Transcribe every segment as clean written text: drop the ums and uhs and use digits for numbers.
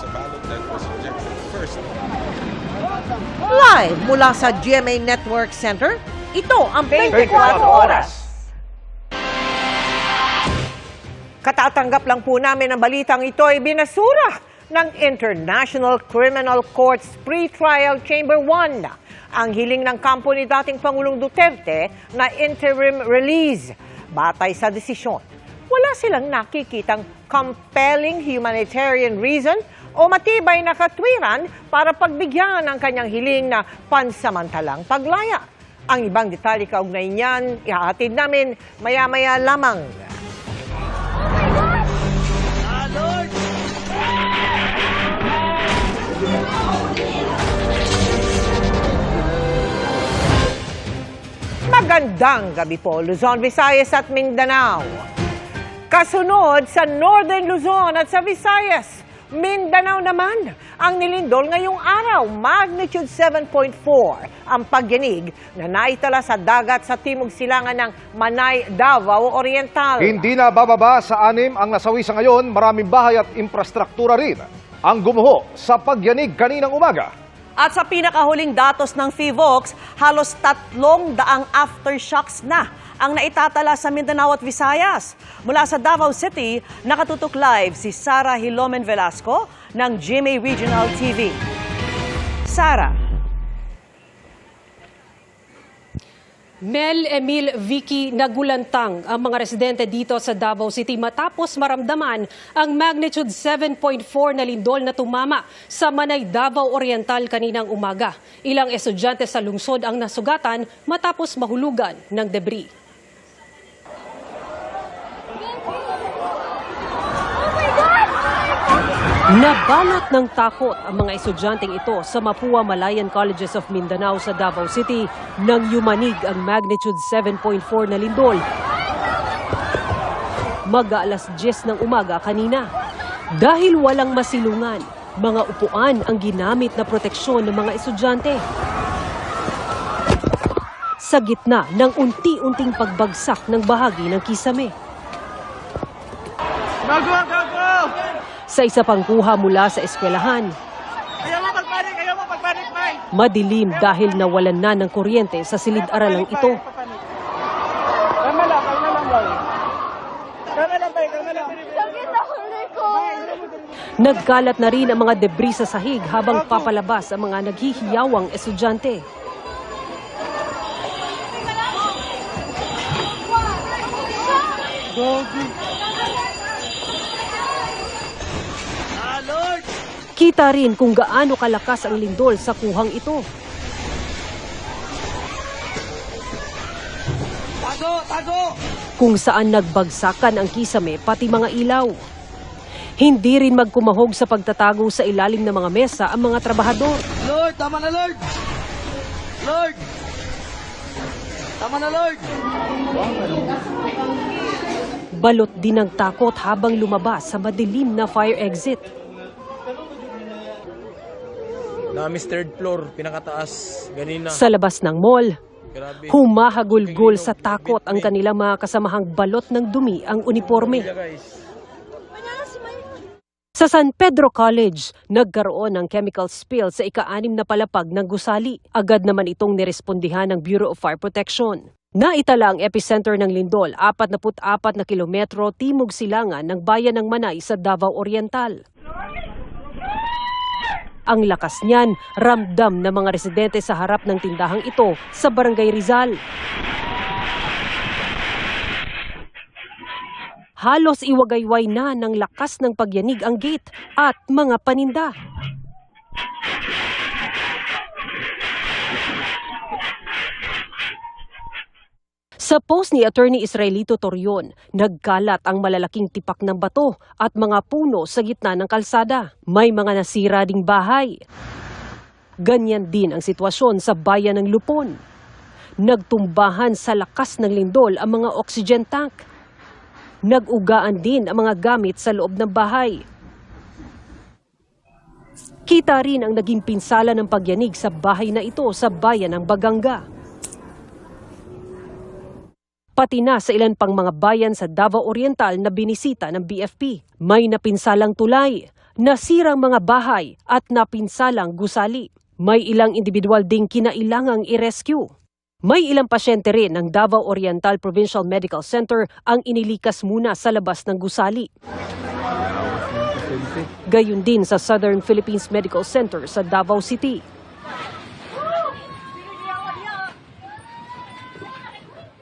was a ballot that was rejected first. Live mula sa GMA Network Center, ito ang 24 Oras. Katatanggap lang po namin ang balitang ito ay binasura ng International Criminal Court's Pre-Trial Chamber 1 ang hiling ng kampo ni dating Pangulong Duterte na interim release. Batay sa desisyon, wala silang nakikitang compelling humanitarian reason o matibay na katwiran para pagbigyan ang kanyang hiling na pansamantalang paglaya. Ang ibang detalye kaugnay niyan, ihahatid namin maya-maya lamang. Magandang gabi po, Luzon, Visayas at Mindanao. Kasunod sa Northern Luzon at sa Visayas, Mindanao naman ang nilindol ngayong araw, magnitude 7.4 ang pagyanig na naitala sa dagat sa timog silangan ng Manay, Davao Oriental. Hindi na bababa sa 6 ang nasawi sa ngayon, maraming bahay at infrastruktura rin ang gumuho sa pagyanig kaninang umaga. At sa pinakahuling datos ng PHIVOLCS, halos 300 aftershocks na ang naitatala sa Mindanao at Visayas. Mula sa Davao City, nakatutok live si Sara Hilomen Velasco ng GMA Regional TV. Sara. Mel, Emil, Vicky, nagulantang ang mga residente dito sa Davao City matapos maramdaman ang magnitude 7.4 na lindol na tumama sa Manay, Davao Oriental kaninang umaga. Ilang estudyante sa lungsod ang nasugatan matapos mahulugan ng debris. Nabanat ng takot ang mga estudyanteng ito sa Mapua Malayan Colleges of Mindanao sa Davao City nang yumanig ang magnitude 7.4 na lindol. Mag-aalas 10 ng umaga kanina. Dahil walang masilungan, mga upuan ang ginamit na proteksyon ng mga estudyante. Sa gitna ng unti-unting pagbagsak ng bahagi ng kisame. Sa isa pang kuha mula sa eskwelahan, madilim dahil nawalan na ng kuryente sa silid-aralang ito. Nagkalat na rin ang mga debris sa sahig habang papalabas ang mga naghihiyawang estudyante. Kita rin kung gaano kalakas ang lindol sa kuhang ito. Kung saan nagbagsakan ang kisame pati mga ilaw. Hindi rin magkumahog sa pagtatago sa ilalim ng mga mesa ang mga trabahador. Lord, tama na Lord! Lord! Tama na Lord! Balot din ng takot habang lumabas sa madilim na fire exit. Namis third floor, pinakataas, ganina. Sa labas ng mall, Grabe. humahagulgol sa takot ang kanilang mga kasamahang balot ng dumi ang uniforme. Sa San Pedro College, nagkaroon ng chemical spill sa ika-6 na palapag ng gusali. Agad naman itong nirespondihan ng Bureau of Fire Protection. Naitala ang epicenter ng lindol, 44 na kilometro timog silangan ng bayan ng Manay sa Davao Oriental. Ang lakas niyan, ramdam ng mga residente sa harap ng tindahang ito sa Barangay Rizal. Halos iwagayway na ng lakas ng pagyanig ang gate at mga paninda. Sa post ni Attorney Israelito Torion, nagkalat ang malalaking tipak ng bato at mga puno sa gitna ng kalsada. May mga nasira ding bahay. Ganyan din ang sitwasyon sa bayan ng Lupon. Nagtumbahan sa lakas ng lindol ang mga oxygen tank. Nag-ugaan din ang mga gamit sa loob ng bahay. Kita rin ang naging pinsala ng pagyanig sa bahay na ito sa bayan ng Baganga. Pati na sa ilan pang mga bayan sa Davao Oriental na binisita ng BFP. May napinsalang tulay, nasirang mga bahay at napinsalang gusali. May ilang individual ding kinailangang i-rescue. May ilang pasyente rin ng Davao Oriental Provincial Medical Center ang inilikas muna sa labas ng gusali. Gayun din sa Southern Philippines Medical Center sa Davao City.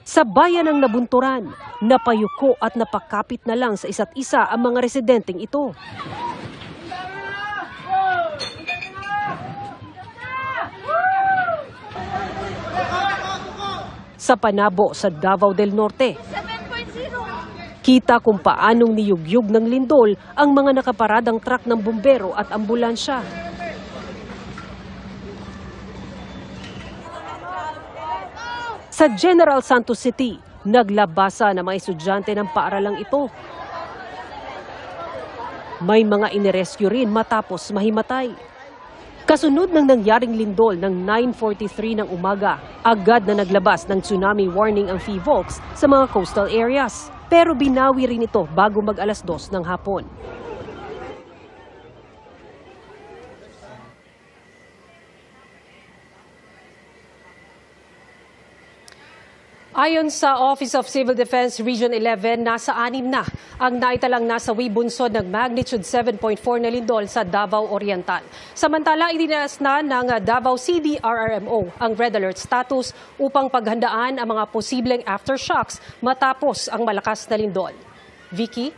Sa bayan ng Nabunturan, napayuko at napakapit na lang sa isa't isa ang mga residenteng ito. Sa Panabo sa Davao del Norte, kita kung paanong niyugyug ng lindol ang mga nakaparadang truck ng bumbero at ambulansya. Sa General Santos City, naglabasa ng mga estudyante ng paaralang ito. May mga inirescue rin matapos mahimatay. Kasunod ng nangyaring lindol ng 9:43 ng umaga, agad na naglabas ng tsunami warning ang PHIVOLCS sa mga coastal areas. Pero binawi rin ito bago mag-alas 2 ng hapon. Ayon sa Office of Civil Defense Region 11, nasa 6 na ang naitalang nasawi bunsod ng magnitude 7.4 na lindol sa Davao Oriental. Samantala, idinaas na ng Davao CDRRMO ang red alert status upang paghandaan ang mga posibleng aftershocks matapos ang malakas na lindol. Vicky?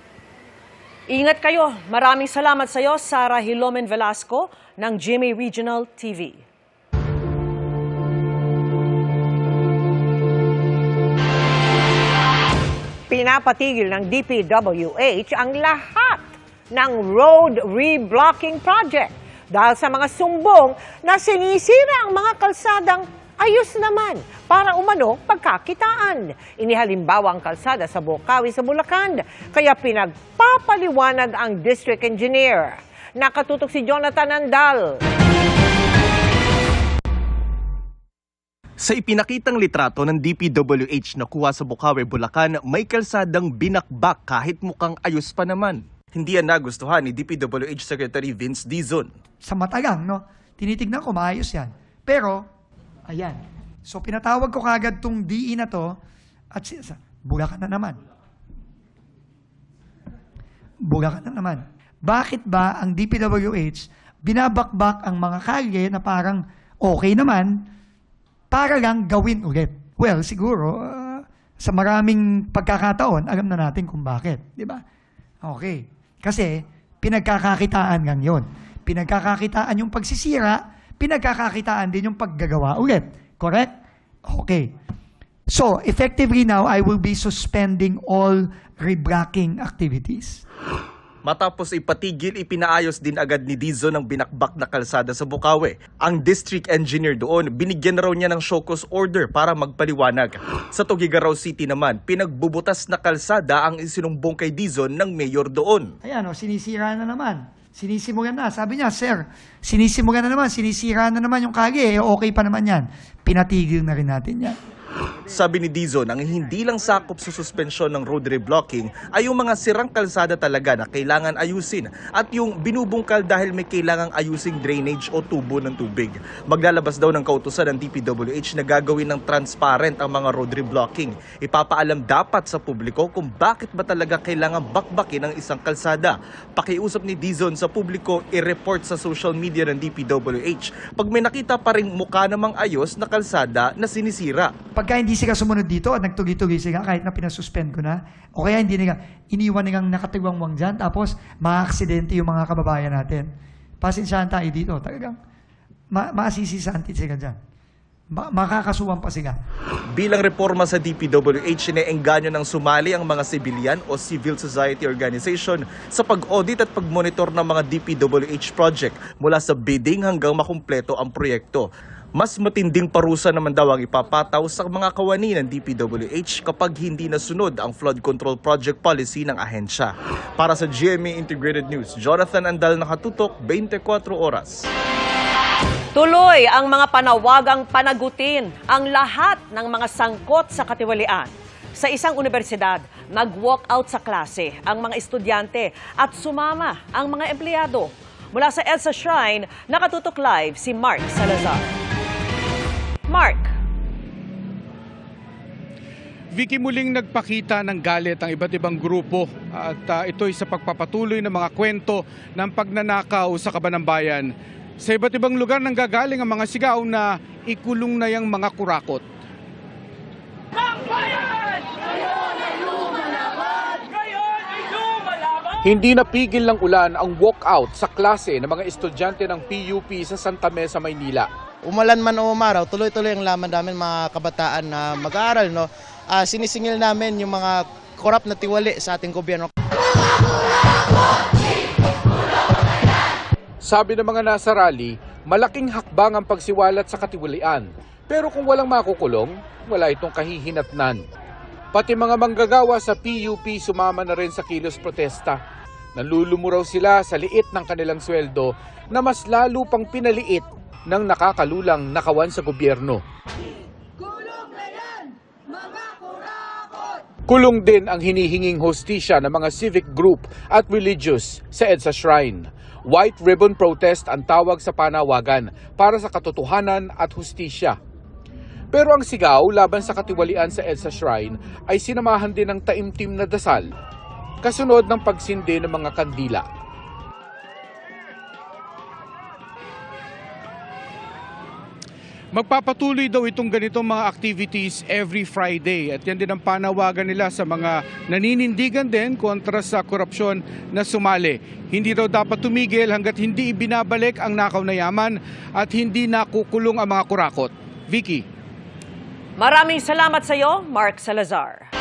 Ingat kayo. Maraming salamat sa iyo, Sarah Hilomen Velasco ng GMA Regional TV. Pinapatigil ng DPWH ang lahat ng road reblocking project dahil sa mga sumbong na sinisira ang mga kalsadang ayos naman para umano pagkakitaan. Inihalimbawa ang kalsada sa Bocaue sa Bulacan, kaya pinagpapaliwanag ang district engineer. Nakatutok si Jonathan Andal. Sa ipinakitang litrato ng DPWH na kuha sa Bocaue, Bulacan, may kalsadang binakbak kahit mukhang ayos pa naman. Hindi yan nagustuhan ni DPWH Secretary Vince Dizon. Sa mata lang, no? Tinitignan ko, maayos yan. Pero, ayan. So, pinatawag ko kagad tong DE na to at Bulacan na naman. Bulacan na naman. Bakit ba ang DPWH binabakbak ang mga kalye na parang okay naman para lang gawin ulit? Well, siguro, sa maraming pagkakataon, alam na natin kung bakit. Di ba? Okay. Kasi, pinagkakakitaan lang yun. Pinagkakakitaan yung pagsisira, pinagkakakitaan din yung paggagawa ulit. Correct? Okay. So, effectively now, I will be suspending all reblocking activities. Matapos ipatigil, ipinaayos din agad ni Dizon ang binakbak na kalsada sa Bocaue. Ang district engineer doon, binigyan na raw niya ng show cause order para magpaliwanag. Sa Tuguegarao City naman, pinagbubutas na kalsada ang isinumbong kay Dizon ng mayor doon. Ayan, sinisira na naman. Sinisimulan na. Sabi niya, sir, sinisimulan na naman, sinisira na naman yung kalye. Okay pa naman yan. Pinatigil na rin natin yan. Sabi ni Dizon, ang hindi lang sakop sa suspensyon ng road reblocking ay yung mga sirang kalsada talaga na kailangan ayusin at yung binubungkal dahil may kailangang ayusing drainage o tubo ng tubig. Maglalabas daw ng kautusan ng DPWH na gagawin ng transparent ang mga road reblocking. Ipapaalam dapat sa publiko kung bakit ba talaga kailangan bakbakin ang isang kalsada. Pakiusap ni Dizon sa publiko, i-report sa social media ng DPWH pag may nakita pa ring mukha namang ayos na kalsada na sinisira. Pagka hindi sila sumunod dito at nagtugi-tugi sila kahit na pinasuspend ko na, o kaya hindi nila, iniwan nilang nakatiwangwang dyan, tapos maaksidente yung mga kababayan natin. Pasensyahan tayo dito. Talagang maasisisantit sila dyan. Makakasuhan pa sila. Bilang reforma sa DPWH, ineengganyo ng sumali ang mga sibilyan o civil society organization sa pag-audit at pag-monitor ng mga DPWH project mula sa bidding hanggang makumpleto ang proyekto. Mas matinding parusa naman daw ang ipapataw sa mga kawani ng DPWH kapag hindi nasunod ang flood control project policy ng ahensya. Para sa GMA Integrated News, Jonathan Andal, nakatutok, 24 oras. Tuloy ang mga panawagang panagutin ang lahat ng mga sangkot sa katiwalian. Sa isang universidad, nag-walk out sa klase ang mga estudyante at sumama ang mga empleyado. Mula sa EDSA Shrine, nakatutok live si Mark Salazar. Mark. Vicky, muling nagpakita ng galit ang iba't ibang grupo at ito'y sa pagpapatuloy ng mga kwento ng pagnanakaw sa Kabanambayan. Sa iba't ibang lugar nanggagaling ang mga sigaw na ikulong na yang mga kurakot. Hindi napigil ng ulan ang walkout sa klase ng mga estudyante ng PUP sa Santa Mesa, Maynila. Umulan man o umaraw, tuloy-tuloy ang laman namin mga kabataan na mag-aaral. No? Sinisingil namin yung mga korap na tiwali sa ating gobyerno. Sabi ng mga nasa rally, malaking hakbang ang pagsiwalat sa katiwalian. Pero kung walang makukulong, wala itong kahihinatnan. Pati mga manggagawa sa PUP sumama na rin sa kilos protesta. Nalulumuraw sila sa liit ng kanilang sweldo na mas lalo pang pinaliit ng nakakalulang nakawan sa gobyerno. Kulong din ang hinihinging hostisya ng mga civic group at religious sa EDSA Shrine. White ribbon protest ang tawag sa panawagan para sa katotohanan at hustisya. Pero ang sigaw laban sa katiwalian sa EDSA Shrine ay sinamahan din ng taimtim na dasal, kasunod ng pagsindi ng mga kandila. Magpapatuloy daw itong ganitong mga activities every Friday at yan din ang panawagan nila sa mga naninindigan din kontra sa korupsyon na sumali. Hindi daw dapat tumigil hanggat hindi ibinabalik ang nakaw na yaman at hindi nakukulong ang mga kurakot. Vicky. Maraming salamat sa iyo, Mark Salazar.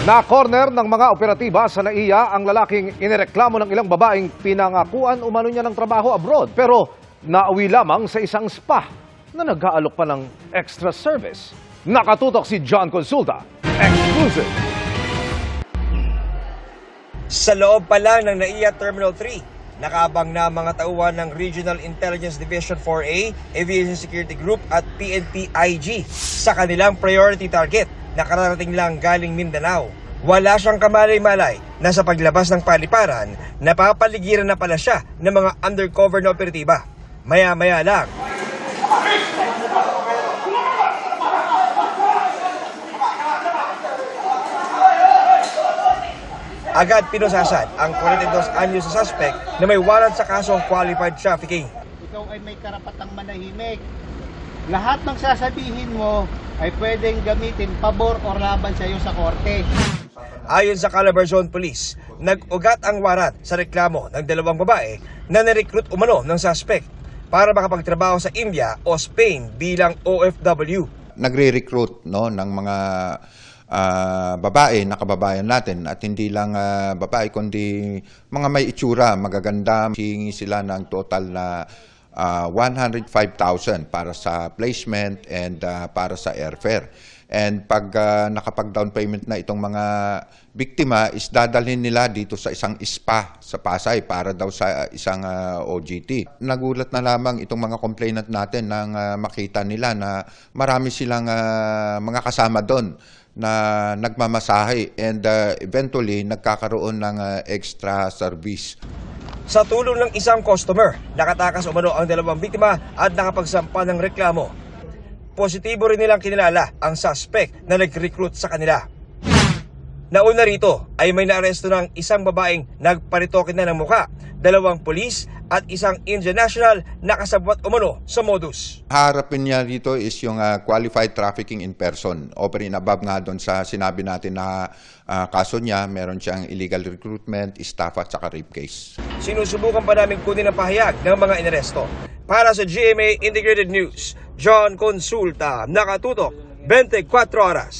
Na-corner ng mga operatiba sa NAIA ang lalaking inireklamo ng ilang babaeng pinangakuan umano niya ng trabaho abroad pero nauwi lamang sa isang spa na nag-aalok pa ng extra service. Nakatutok si John Consulta. Exclusive. Sa loob pa lang ng NAIA Terminal 3, nakaabang na mga tauhan ng Regional Intelligence Division 4A, Aviation Security Group at PNP-IG sa kanilang priority target na kararating lang galing Mindanao. Wala siyang kamalay-malay na sa paglabas ng paliparan, napapaligiran na pala siya ng mga undercover na operatiba. Maya-maya lang, agad pinusasan ang 42 anyos sa suspect na may warrant sa kasong qualified trafficking. Ikaw ay may karapatang manahimik. Lahat ng sasabihin mo ay pwedeng gamitin pabor o laban sa iyo sa korte. Ayon sa Calabarzon Police, nag-ugat ang warrant sa reklamo ng dalawang babae na nirecruit umano ng suspect para makapagtrabaho sa India o Spain bilang OFW. Nagre-recruit ng mga babae na kababayan natin at hindi lang babae kundi mga may itsura, magaganda. Hingi sila ng total na 105,000 para sa placement and para sa airfare. And pag nakapag-down payment na itong mga biktima is dadalhin nila dito sa isang spa sa Pasay para daw sa isang OJT. Nagulat na lamang itong mga complainant natin nang makita nila na marami silang mga kasama doon na nagmamasahe and eventually nagkakaroon ng extra service. Sa tulong ng isang customer, nakatakas umano ang dalawang biktima at nakapagsampa ng reklamo. Positibo rin nilang kinilala ang suspect na nag-recruit sa kanila. Nauna rito ay may naaresto ng isang babaeng nagparitoke na ng muka, dalawang pulis at isang Indian national na kasabwat umano sa modus. Harapin niya dito is yung qualified trafficking in person. Over and above nga doon sa sinabi natin na kaso niya, meron siyang illegal recruitment, estafa at saka rape case. Sinusubukan pa namin kunin ang pahayag ng mga inaresto. Para sa GMA Integrated News, John Consulta, nakatutok 24 oras.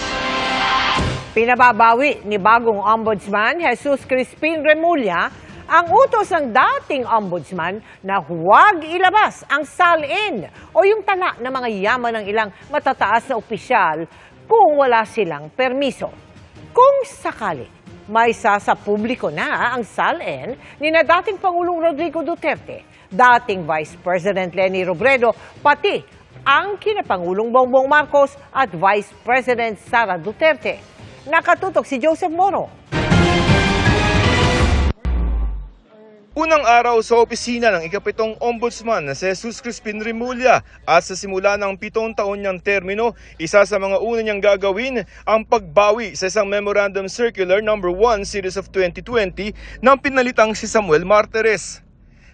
Pinababawi ni bagong Ombudsman Jesus Crispin Remulla ang utos ng dating Ombudsman na huwag ilabas ang salin o yung tala ng mga yaman ng ilang matataas na opisyal kung wala silang permiso. Kung sakali may sa publiko na ang salin ni na dating Pangulong Rodrigo Duterte, dating Vice President Leni Robredo, pati ang kinapangulong Bongbong Marcos at Vice President Sara Duterte. Nakatutok si Joseph Moro. Unang araw sa opisina ng ikapitong ombudsman na si Jesus Crispin Remulla at sa simula ng 7 taon niyang termino, isa sa mga una niyang gagawin ang pagbawi sa isang Memorandum Circular No. 1 Series of 2020 nang pinalitang si Samuel Martires.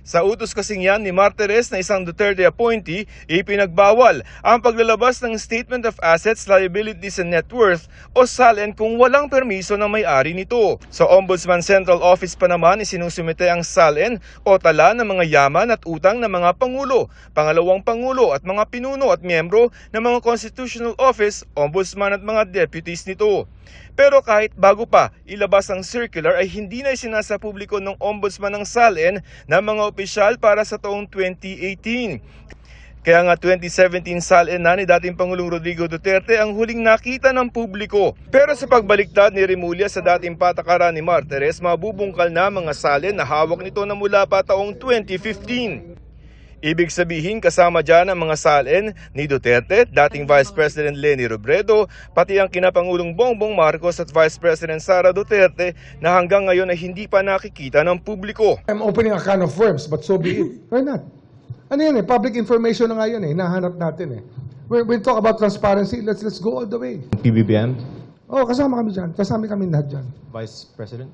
Sa utos kasing yan ni Martires na isang Duterte appointee, ipinagbawal ang paglalabas ng Statement of Assets, Liabilities and Net Worth o SALN kung walang permiso ng may-ari nito. Sa Ombudsman Central Office pa naman isinusumite ang SALN o tala ng mga yaman at utang ng mga Pangulo, Pangalawang Pangulo at mga pinuno at miyembro ng mga Constitutional Office, Ombudsman at mga deputies nito. Pero kahit bago pa ilabas ang circular ay hindi na isinasa publiko ng Ombudsman ng SALN na mga opisyal para sa taong 2018. Kaya nga 2017 SALN na ni dating Pangulong Rodrigo Duterte ang huling nakita ng publiko. Pero sa pagbaliktad ni Remulla sa dating patakaran ni Martires, mabubungkal na mga SALN na hawak nito na mula pa taong 2015. Ibig sabihin kasama dyan ang mga SALN ni Duterte, dating Vice President Leni Robredo, pati ang kinapangulong Bongbong Marcos at Vice President Sara Duterte na hanggang ngayon ay hindi pa nakikita ng publiko. I'm opening a can of worms, but so be it. Why not? Ano yan public information na nga yan nahanap natin When we talk about transparency, let's go all the way. PBBM? Oh, kasama kami dyan. Kasama kami lahat dyan. Vice President?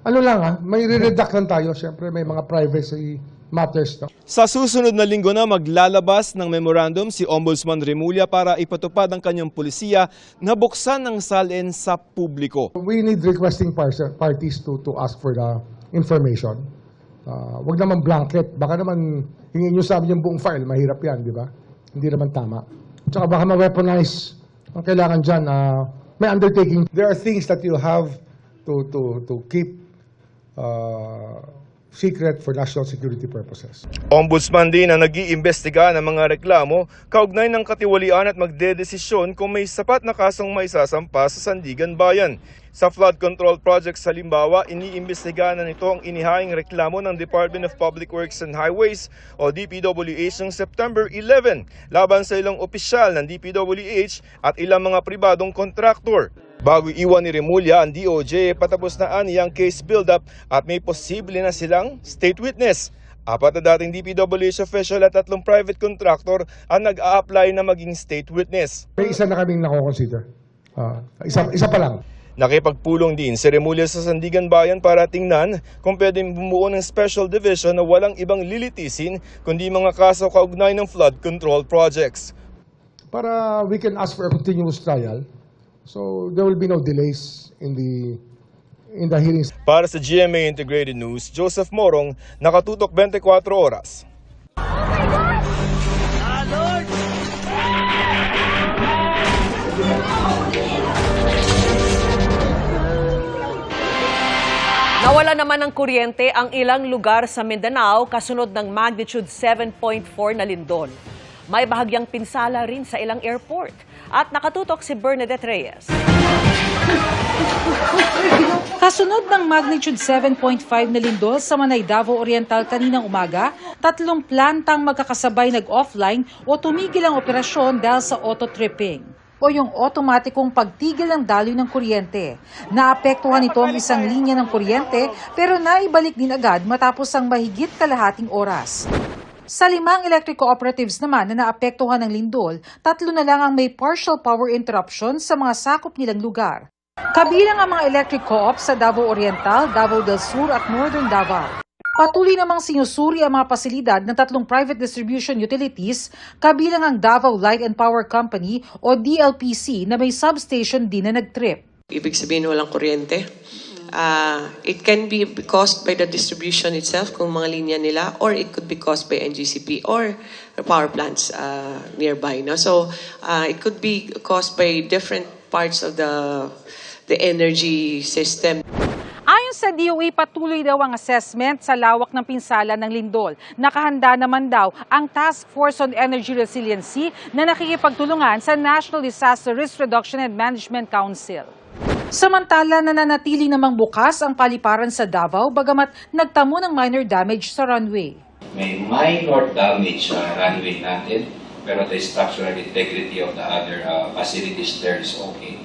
Ano lang may re-redact lang tayo. Siyempre may mga privacy matters to. Sa susunod na linggo na maglalabas ng memorandum si Ombudsman Remulla para ipatupad ang kanyang pulisiya na buksan ng SALN sa publiko. We need requesting parties to ask for the information. Wag naman blanket. Baka naman hingin nyo sa amin yung buong file. Mahirap yan, di ba? Hindi naman tama. Tsaka baka ma-weaponize. Ang kailangan dyan, may undertaking. There are things that you have to keep secret for national security purposes. Ombudsman din ang nag-iimbestiga ng mga reklamo kaugnay ng katiwalian at magdedesisyon kung may sapat na kasong maisasampa sa Sandigan Bayan. Sa flood control project sa Limbawa, iniimbestiga na nito ang inihaing reklamo ng Department of Public Works and Highways o DPWH noong September 11 laban sa ilang opisyal ng DPWH at ilang mga pribadong kontraktor. Bago iwan ni Remulla ang DOJ, patapos na ang case build-up at may posible na silang state witness. 4 na dating DPWH official at 3 private contractor ang nag-a-apply na maging state witness. May isa na kaming nako-consider. Isa pa lang. Nakipagpulong din si Remulla sa Sandigan Bayan para tingnan kung pwedeng bumuo ng special division na walang ibang lilitisin kundi mga kaso kaugnay ng flood control projects. Para we can ask for a continuous trial. So there will be no delays in the hearings. Para sa GMA Integrated News, Joseph Morong, nakatutok 24 oras. Nawala naman ng kuryente ang ilang lugar sa Mindanao kasunod ng magnitude 7.4 na lindol. May bahagyang pinsala rin sa ilang airport. At nakatutok si Bernadette Reyes. Kasunod ng magnitude 7.5 na lindol sa Manay, Davao Oriental kaninang umaga, 3 plantang magkakasabay nag-offline o tumigil ang operasyon dahil sa auto-tripping o yung otomatikong pagtigil ng daloy ng kuryente. Naapektuhan nito ang isang linya ng kuryente pero naibalik din agad matapos ang mahigit kalahating oras. Sa 5 electric cooperatives naman na naapektuhan ng lindol, 3 na lang ang may partial power interruption sa mga sakop nilang lugar. Kabilang ang mga electric co-ops sa Davao Oriental, Davao del Sur at Northern Davao. Patuloy namang sinusuri ang mga pasilidad ng 3 private distribution utilities, kabilang ang Davao Light and Power Company o DLPC na may substation din na nag-trip. Ibig sabihin walang kuryente. It can be caused by the distribution itself kung mga linya nila, or it could be caused by NGCP or power plants nearby. No? So it could be caused by different parts of the energy system. Ayon sa DOE, patuloy daw ang assessment sa lawak ng pinsala ng lindol. Nakahanda naman daw ang Task Force on Energy Resiliency na nakikipagtulungan sa National Disaster Risk Reduction and Management Council. Samantala, nananatili namang bukas ang paliparan sa Davao bagamat nagtamo ng minor damage sa runway. May minor damage sa runway natin pero the structural integrity of the other facilities there is okay.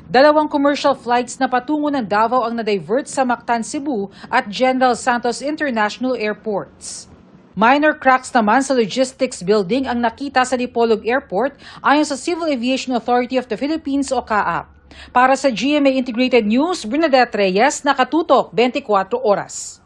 2 commercial flights na patungo ng Davao ang na-divert sa Mactan, Cebu at General Santos International Airports. Minor cracks naman sa logistics building ang nakita sa Dipolog Airport ayon sa Civil Aviation Authority of the Philippines o CAAP. Para sa GMA Integrated News, Bernadette Reyes, nakatutok 24 oras.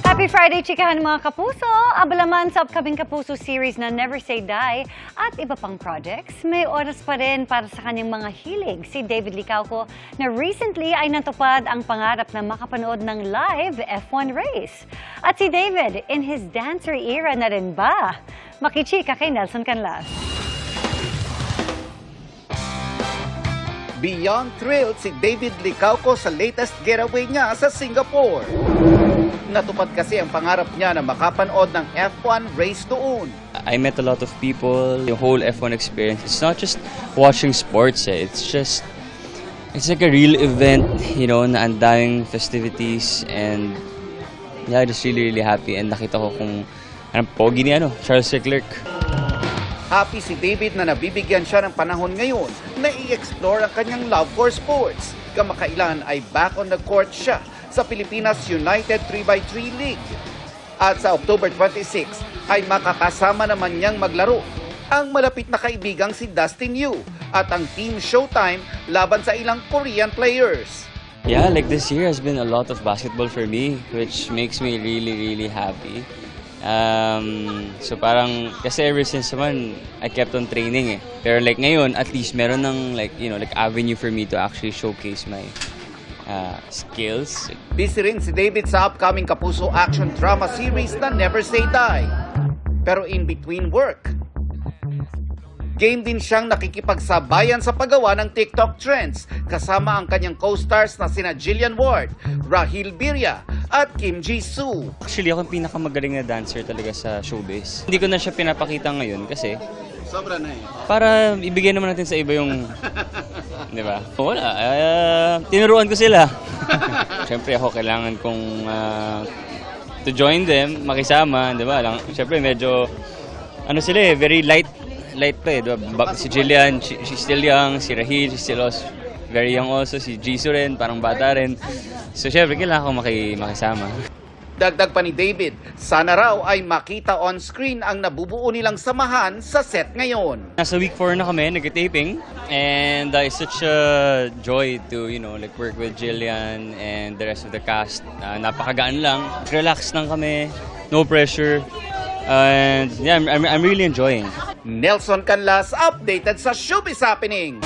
Happy Friday, chikahan mga kapuso! Abalaman sa upcoming Kapuso series na Never Say Die at iba pang projects, may oras pa rin para sa kanyang mga hilig si David Licauco na recently ay natupad ang pangarap na makapanood ng live F1 race. At si David, in his dancer era na rin ba? Makichika kay Nelson Canlas. Beyond thrilled si David Licauco sa latest getaway niya sa Singapore. Natupad kasi ang pangarap niya na makapanood ng F1 race doon. I met a lot of people, the whole F1 experience. It's not just watching sports, it's like a real event, you know, na ang daming festivities, and yeah, just really happy. And nakita ko kung anong pogi ni Charles Leclerc. Happy si David na nabibigyan siya ng panahon ngayon na i-explore ang kanyang love for sports. Kamakailan ay back on the court siya sa Pilipinas United 3x3 League. At sa October 26 ay makakasama naman niyang maglaro ang malapit na kaibigang si Dustin Yu at ang Team Showtime laban sa ilang Korean players. Yeah, like this year has been a lot of basketball for me, which makes me really happy. So parang, kasi ever since naman, I kept on training eh. Pero like ngayon, at least meron ng like avenue for me to actually showcase my skills. Busy rin si David sa upcoming Kapuso action drama series na Never Say Die. Pero in between work, game din siyang nakikipagsabayan sa paggawa ng TikTok trends kasama ang kanyang co-stars na sina Jillian Ward, Rahil Birya at Kim Jisoo. Actually, ako yung pinakamagaling na dancer talaga sa showbiz. Hindi ko na siya pinapakita ngayon kasi sobra na eh. Para ibigay naman natin sa iba yung, di ba? Wala, tinuruan ko sila. Siyempre ako kailangan kong to join them, makisama, di ba? Siyempre medyo, sila eh, very light pa eh. Diba? Si Jillian, she's still young, si Rahil, she's still also very young also, si Jisoo rin, parang bata rin. So siyempre kailangan ko makisama. Dagdag pa ni David, sana raw ay makita on screen ang nabubuo nilang samahan sa set ngayon. Nasa week 4 na kami, nag-taping, and it's such a joy to, work with Jillian and the rest of the cast. Napakagaan lang, relax lang kami, no pressure, and yeah, I'm really enjoying. Nelson Canlas, updated sa Showbiz Happening.